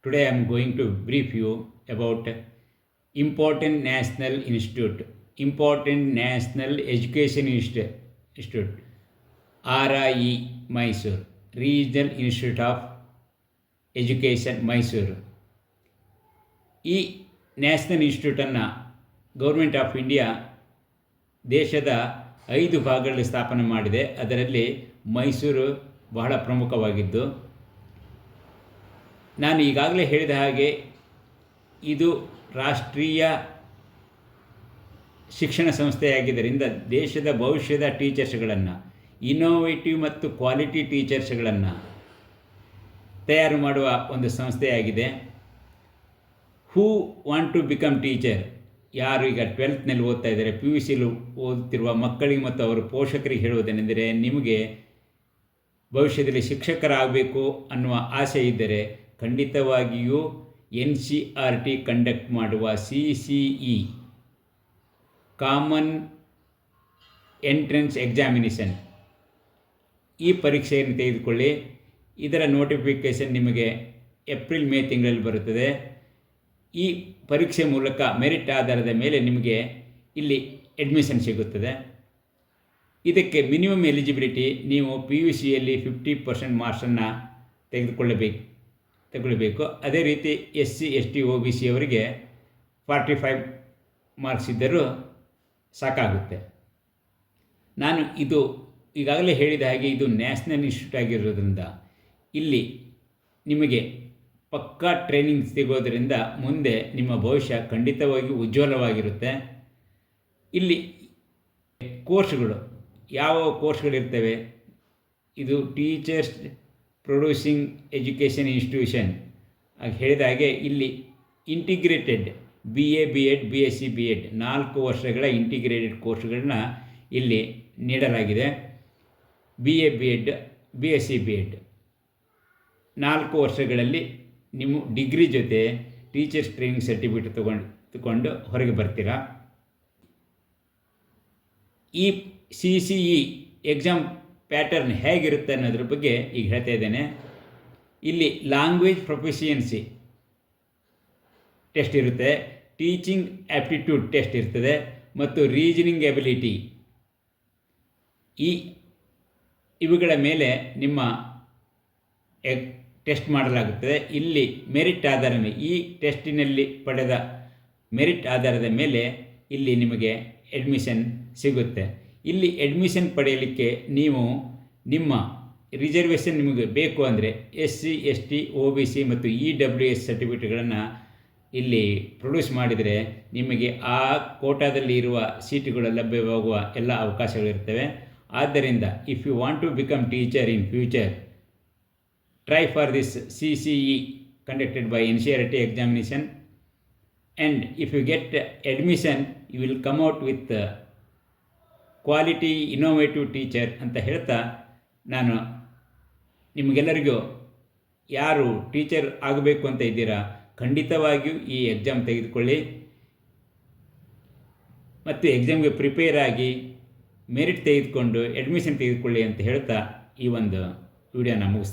Today I am going to brief you about important national institute, important national education institute, RIE Mysore, Regional Institute of Education Mysore. ಈ national ಇನ್ಸ್ಟಿಟ್ಯೂಟನ್ನು government of India ದೇಶದ 5 ಭಾಗಗಳಲ್ಲಿ ಸ್ಥಾಪನೆ ಮಾಡಿದೆ. ಅದರಲ್ಲಿ ಮೈಸೂರು ಬಹಳ ಪ್ರಮುಖವಾಗಿದ್ದು, ನಾನು ಈಗಾಗಲೇ ಹೇಳಿದ ಹಾಗೆ ಇದು ರಾಷ್ಟ್ರೀಯ ಶಿಕ್ಷಣ ಸಂಸ್ಥೆಯಾಗಿದ್ದರಿಂದ ದೇಶದ ಭವಿಷ್ಯದ ಟೀಚರ್ಸ್ಗಳನ್ನು, ಇನ್ನೋವೇಟಿವ್ ಮತ್ತು ಕ್ವಾಲಿಟಿ ಟೀಚರ್ಸ್ಗಳನ್ನು ತಯಾರು ಮಾಡುವ ಒಂದು ಸಂಸ್ಥೆಯಾಗಿದೆ. Who want to become teacher, ಯಾರು ಈಗ 12th ಓದ್ತಾ ಇದ್ದಾರೆ, ಪಿ ಯು ಸಿಲಿ ಓದುತ್ತಿರುವ ಮಕ್ಕಳಿಗೆ ಮತ್ತು ಅವರ ಪೋಷಕರಿಗೆ ಹೇಳುವುದೇನೆಂದರೆ, ನಿಮಗೆ ಭವಿಷ್ಯದಲ್ಲಿ ಶಿಕ್ಷಕರಾಗಬೇಕು ಅನ್ನುವ ಆಸೆ ಇದ್ದರೆ ಖಂಡಿತವಾಗಿಯೂ NCERT ಕಂಡಕ್ಟ್ ಮಾಡುವ CCE ಕಾಮನ್ ಎಂಟ್ರೆನ್ಸ್ ಎಕ್ಸಾಮಿನೇಷನ್ ಈ ಪರೀಕ್ಷೆಯನ್ನು ತೆಗೆದುಕೊಳ್ಳಿ. ಇದರ ನೋಟಿಫಿಕೇಷನ್ ನಿಮಗೆ ಏಪ್ರಿಲ್-ಮೇ ತಿಂಗಳಲ್ಲಿ ಬರುತ್ತದೆ. ಈ ಪರೀಕ್ಷೆ ಮೂಲಕ ಮೆರಿಟ್ ಆಧಾರದ ಮೇಲೆ ನಿಮಗೆ ಇಲ್ಲಿ ಅಡ್ಮಿಷನ್ ಸಿಗುತ್ತದೆ. ಇದಕ್ಕೆ ಮಿನಿಮಮ್ ಎಲಿಜಿಬಿಲಿಟಿ ನೀವು PUCಯಲ್ಲಿ 50% ಮಾರ್ಕ್ಸನ್ನು ತೆಗೆದುಕೊಳ್ಳಬೇಕು. ಅದೇ ರೀತಿ SC ST OBC ಅವರಿಗೆ 45 ಮಾರ್ಕ್ಸ್ ಇದ್ದರೂ ಸಾಕಾಗುತ್ತೆ. ನಾನು ಇದು ಈಗಾಗಲೇ ಹೇಳಿದ ಹಾಗೆ ಇದು ನ್ಯಾಷನಲ್ ಇನ್ಸ್ಟಿಟ್ಯೂಟ್ ಆಗಿರೋದ್ರಿಂದ ಇಲ್ಲಿ ನಿಮಗೆ ಪಕ್ಕಾ ಟ್ರೈನಿಂಗ್ ಸಿಗೋದರಿಂದ ಮುಂದೆ ನಿಮ್ಮ ಭವಿಷ್ಯ ಖಂಡಿತವಾಗಿಯೂ ಉಜ್ವಲವಾಗಿರುತ್ತೆ. ಇಲ್ಲಿ ಕೋರ್ಸ್ಗಳು ಯಾವ ಕೋರ್ಸ್ಗಳಿರ್ತವೆ, ಇದು ಟೀಚರ್ಸ್ ಪ್ರೊಡ್ಯೂಸಿಂಗ್ ಎಜುಕೇಷನ್ ಇನ್ಸ್ಟಿಟ್ಯೂಷನ್ ಆಗಿ ಹೇಳಿದ ಹಾಗೆ ಇಲ್ಲಿ integrated BA B.Ed BSc B.Ed 4 ವರ್ಷಗಳ ಇಂಟಿಗ್ರೇಟೆಡ್ ಕೋರ್ಸ್ಗಳನ್ನ ಇಲ್ಲಿ ನೀಡಲಾಗಿದೆ. BA B.Ed BSc B.Ed 4 ವರ್ಷಗಳಲ್ಲಿ ನೀವು ಡಿಗ್ರಿ ಜೊತೆ ಟೀಚರ್ಸ್ ಟ್ರೈನಿಂಗ್ ಸರ್ಟಿಫಿಕೇಟ್ ತಗೊಂಡು ಹೊರಗೆ ಬರ್ತೀರಾ. ಈ CCE ಎಕ್ಸಾಮ್ ಪ್ಯಾಟರ್ನ್ ಹೇಗಿರುತ್ತೆ ಅನ್ನೋದ್ರ ಬಗ್ಗೆ ಈಗ ಹೇಳ್ತಾ ಇದ್ದೇನೆ. ಇಲ್ಲಿ ಲ್ಯಾಂಗ್ವೇಜ್ ಪ್ರೊಫಿಷಿಯನ್ಸಿ ಟೆಸ್ಟ್ ಇರುತ್ತೆ, ಟೀಚಿಂಗ್ ಆ್ಯಪ್ಟಿಟ್ಯೂಡ್ ಟೆಸ್ಟ್ ಇರ್ತದೆ ಮತ್ತು ರೀಸನಿಂಗ್ ಎಬಿಲಿಟಿ. ಇವುಗಳ ಮೇಲೆ ನಿಮ್ಮ ಟೆಸ್ಟ್ ಮಾಡಲಾಗುತ್ತದೆ. ಇಲ್ಲಿ ಮೆರಿಟ್ ಆಧಾರದ ಮೇಲೆ, ಈ ಟೆಸ್ಟಿನಲ್ಲಿ ಪಡೆದ ಮೆರಿಟ್ ಆಧಾರದ ಮೇಲೆ ಇಲ್ಲಿ ನಿಮಗೆ ಅಡ್ಮಿಷನ್ ಸಿಗುತ್ತೆ. ಇಲ್ಲಿ ಅಡ್ಮಿಷನ್ ಪಡೆಯಲಿಕ್ಕೆ ನೀವು ನಿಮ್ಮ ರಿಸರ್ವೇಷನ್ ನಿಮಗೆ ಬೇಕು ಅಂದರೆ SC ST OBC ಮತ್ತು EWS ಸರ್ಟಿಫಿಕೇಟ್ಗಳನ್ನು ಇಲ್ಲಿ ಪ್ರೊಡ್ಯೂಸ್ ಮಾಡಿದರೆ ನಿಮಗೆ ಆ ಕೋಟಾದಲ್ಲಿ ಇರುವ ಸೀಟುಗಳು ಲಭ್ಯವಾಗುವ ಎಲ್ಲ ಅವಕಾಶಗಳಿರ್ತವೆ. ಆದ್ದರಿಂದ if you want to become teacher in future, try for this CCE conducted by NCERT examination, and if you get admission you will come out with quality innovative teacher ಅಂತ ಹೇಳ್ತಾ, ನಾನು ನಿಮಗೆಲ್ಲರಿಗೂ ಯಾರು ಟೀಚರ್ ಆಗಬೇಕು ಅಂತ ಇದ್ದೀರಾ ಖಂಡಿತವಾಗಿಯೂ ಈ ಎಕ್ಸಾಮ್ ತೆಗೆದುಕೊಳ್ಳಿ ಮತ್ತು ಎಕ್ಸಾಮ್ಗೆ ಪ್ರಿಪೇರ್ ಆಗಿ ಮೆರಿಟ್ ತೆಗೆದುಕೊಂಡು ಅಡ್ಮಿಷನ್ ತೆಗೆದುಕೊಳ್ಳಿ ಅಂತ ಹೇಳ್ತಾ ಈ ಒಂದು ವಿಡಿಯೋನ ಮುಗಿಸ್ತೇನೆ.